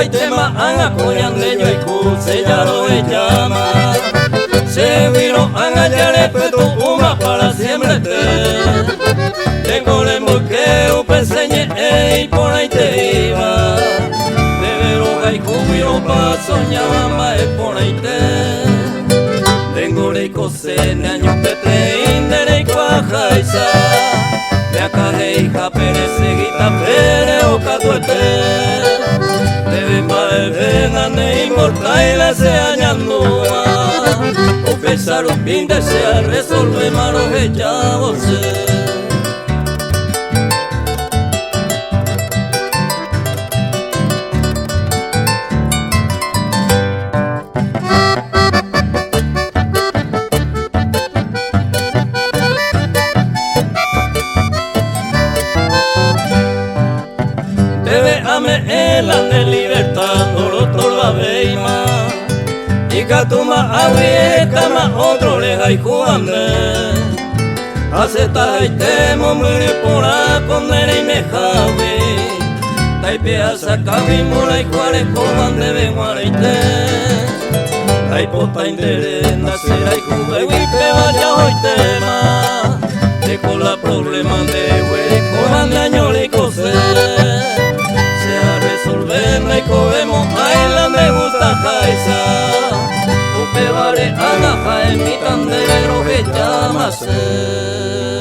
tema anga koyande yo ikuse ya lo llama. Se vino anga ya le peto uma para siempre tengo le moque upenseñe y por ahí te iba. De veroga y jubilo pa soñaba ma por ahí tengo le cosene año que te indere y cuajaisa. Me acaje hija pere seguita pere o catuete. Debe mal venane inmortal la se añandua. O pesar un fin de se resolve malo que ya vos de libertad, otro la veima y catuma abuela más otro le hay juande acepta y temo muere por la condena y me jabe taipea saca mi mora y cuales coman de guarite hay pota interés nacer hay juve y te vaya hoy tema de con la problema de güey coman de año y coser resolverla y cogemos a me gusta jaisa Upe vare anaja en mi tandero que llamase